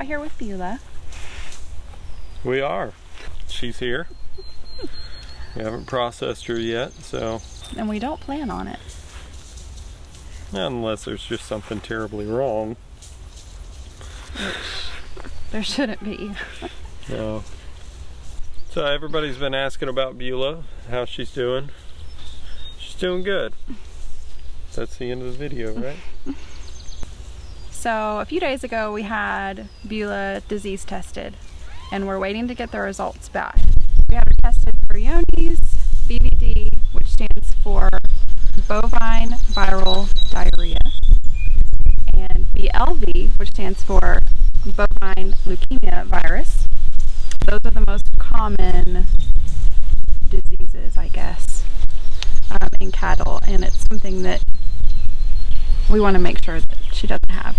here with Beulah. We are. She's here. We haven't processed her yet, so. And we don't plan on it. Unless there's just something terribly wrong. Which there shouldn't be. No. So everybody's been asking about Beulah, how she's doing. She's doing good. That's the end of the video, right? So a few days ago we had Beulah disease tested and we're waiting to get the results back. We had her tested for Johne's, BVD, which stands for bovine viral diarrhea, and BLV, which stands for bovine leukemia virus. Those are the most common diseases, I guess, in cattle, and it's something that we want to make sure that she doesn't have.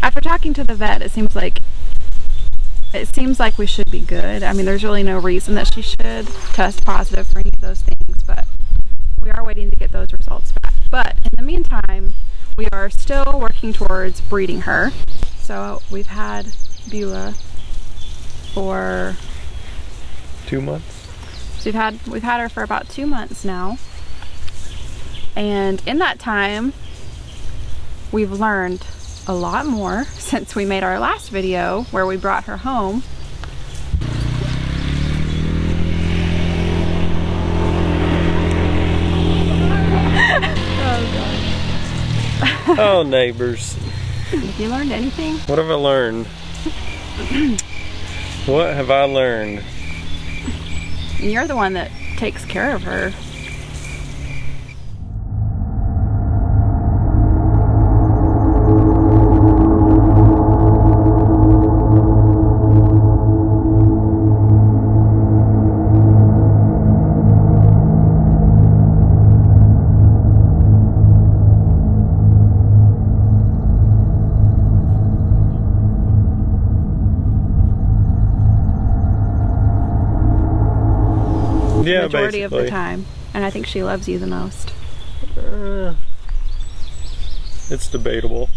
After talking to the vet, it seems like we should be good. I mean, there's really no reason that she should test positive for any of those things, but we are waiting to get those results back. But in the meantime, we are still working towards breeding her. So we've had Beulah for 2 months. So we've had her for about 2 months now. And in that time, we've learned a lot more since we made our last video where we brought her home. Oh God. Oh, neighbors. Have you learned anything? What have I learned? What have I learned? You're the one that takes care of her. Yeah, majority basically. of the time, and I think she loves you the most. It's debatable.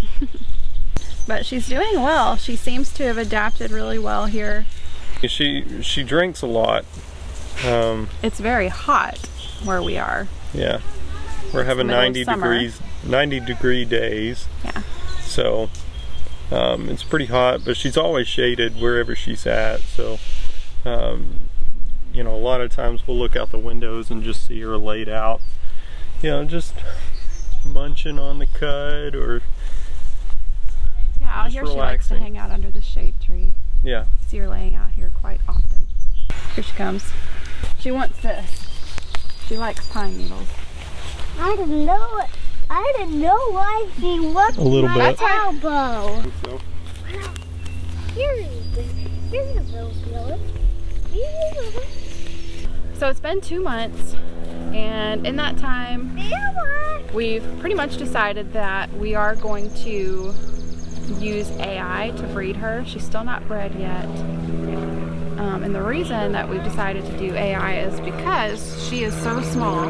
But she's doing well. She seems to have adapted really well here. She drinks a lot. It's very hot where we are. Yeah, we're having 90 degree days. Yeah. So it's pretty hot, but she's always shaded wherever she's at. So you know, a lot of times we'll look out the windows and just see her laid out, you know, just munching on the cud or yeah, out here she likes to hang out under the shade tree. Yeah. See her laying out here quite often. Here she comes. She wants this. She likes pine needles. I didn't know it. I didn't know why she looked a little my bit. elbow. So. Here's a little Beulah. So it's been 2 months, and in that time we've pretty much decided that we are going to use AI to breed her. She's still not bred yet. And the reason that we've decided to do AI is because she is so small.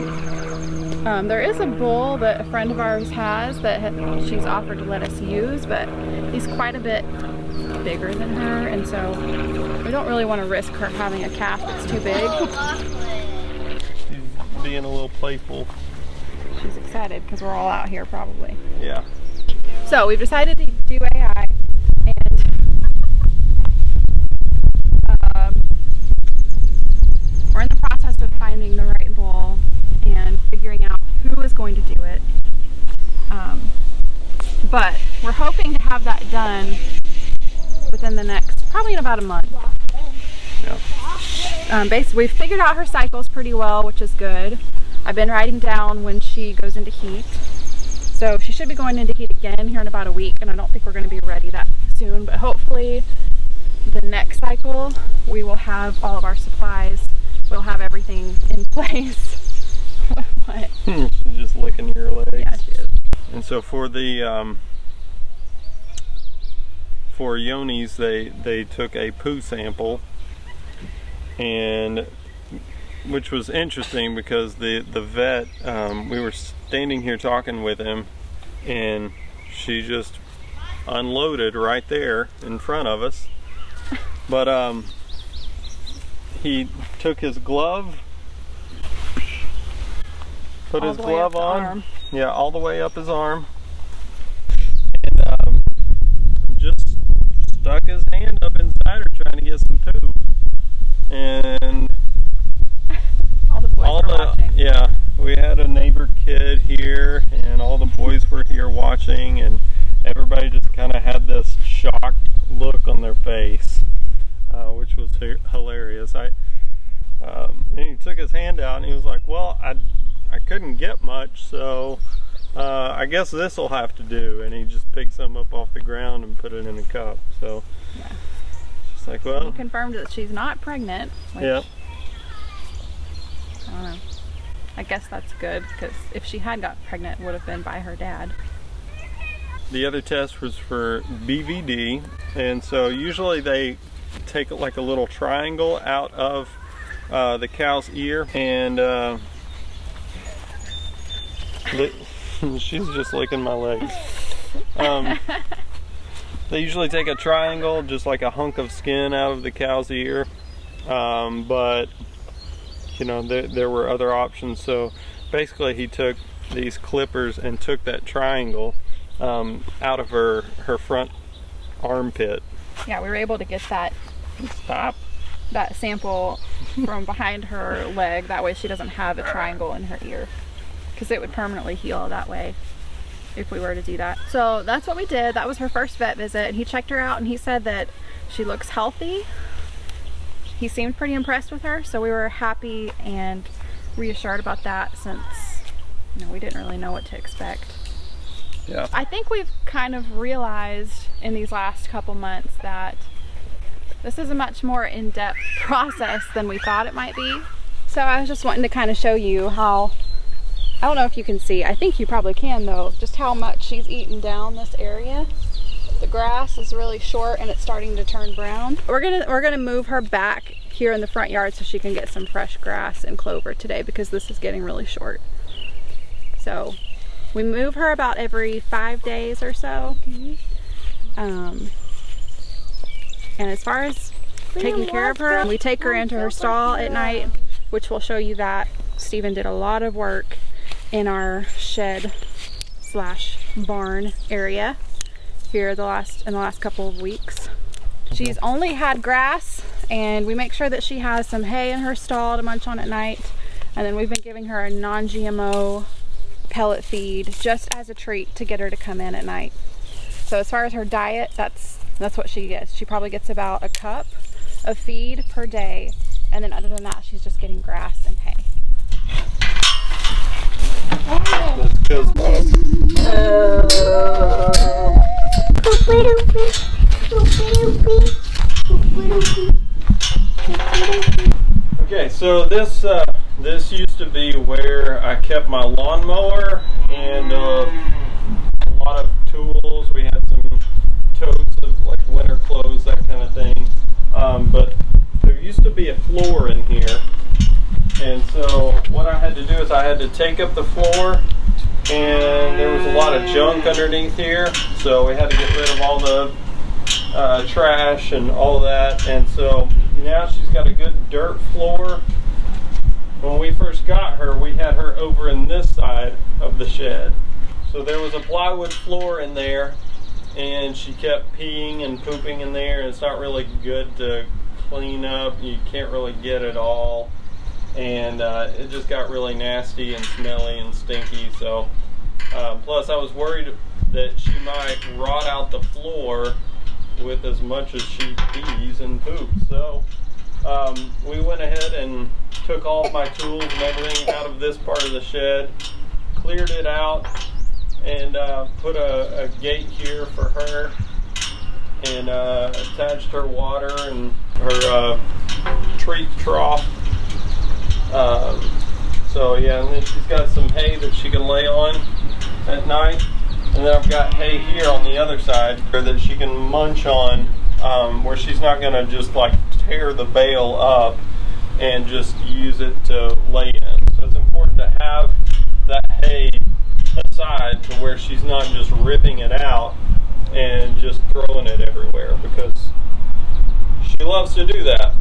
There is a bull that a friend of ours has that she's offered to let us use, but he's quite a bit bigger than her, and so we don't really want to risk her having a calf that's too big. She's being a little playful. She's excited because we're all out here probably. Yeah. So we've decided to do AI, and we're in the process of finding the right bull and figuring out who is going to do it. But we're hoping to have that done within the next, probably in about a month. Yeah. Basically, we've figured out her cycles pretty well, which is good. I've been writing down when she goes into heat. So she should be going into heat again here in about a week, and I don't think we're going to be ready that soon, but hopefully the next cycle we will have all of our supplies. We'll have everything in place. What? She's just licking your legs. Yeah, she is. And so for the for Johne's, they took a poo sample, and which was interesting because the vet, we were standing here talking with him, and she just unloaded right there in front of us. But he took his glove, put his glove on, yeah, all the way up his arm, and just stuck his hand up inside her trying to get some poop. And all the boys were watching. Yeah, we had a neighbor kid here, and all the boys were here watching, and everybody just kind of had this shocked look on their face, which was hilarious. And he took his hand out and he was like, well, I couldn't get much, so I guess this will have to do. And he just picked some up off the ground and put it in a cup. So yeah. Just like, well, he confirmed that she's not pregnant. Which, yeah. I don't know. I guess that's good, because if she had got pregnant, it would have been by her dad. The other test was for BVD, and so usually they take like a little triangle out of the cow's ear, and she's just licking my legs. They usually take a triangle, just like a hunk of skin out of the cow's ear, but you know, there were other options. So basically he took these clippers and took that triangle out of her front armpit. Yeah, we were able to get that sample from behind her leg. That way she doesn't have a triangle in her ear, because it would permanently heal that way if we were to do that. So that's what we did. That was her first vet visit, and he checked her out and he said that she looks healthy. He seemed pretty impressed with her, so we were happy and reassured about that, since, you know, we didn't really know what to expect. Yeah. I think we've kind of realized in these last couple months that this is a much more in-depth process than we thought it might be. So I was just wanting to kind of show you how, I don't know if you can see, I think you probably can though, just how much she's eaten down this area. The grass is really short and it's starting to turn brown. We're gonna move her back here in the front yard so she can get some fresh grass and clover today, because this is getting really short. So we move her about every 5 days or so. And as far as taking care of her, we take her into her stall at night, which will show you that Stephen did a lot of work in our shed / barn area here in the last couple of weeks. She's only had grass, and we make sure that she has some hay in her stall to munch on at night, and then we've been giving her a non-GMO pellet feed just as a treat to get her to come in at night. So as far as her diet, that's what she gets. She probably gets about a cup of feed per day, and then other than that, she's just getting grass and hay. That's because okay, so this used to be where I kept my lawnmower and a lot of tools. We had some totes of like winter clothes, that kind of thing. But there used to be a floor in here, and so what I had to do is I had to take up the floor, and there was a lot of junk underneath here, so we had to get rid of all the trash and all that. And so now she's got a good dirt floor. When we first got her, we had her over in this side of the shed, so there was a plywood floor in there, and she kept peeing and pooping in there, and it's not really good to clean up. You can't really get it all, and it just got really nasty and smelly and stinky. So plus I was worried that she might rot out the floor with as much as she pees and poops. So we went ahead and took all of my tools and everything out of this part of the shed, cleared it out, and put a gate here for her, and attached her water and her treat trough. So yeah, and then she's got some hay that she can lay on at night, and then I've got hay here on the other side that she can munch on, where she's not going to just like tear the bale up and just use it to lay in. So it's important to have that hay aside to where she's not just ripping it out and just throwing it everywhere because she loves to do that.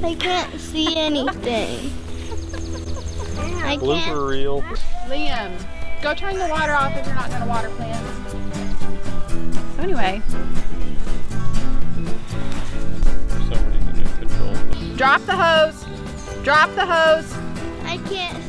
I can't see anything. I can't. Blooper reel. Liam, go turn the water off if you're not going to water plants. So anyway, Somebody's in control. drop the hose. Drop the hose. I can't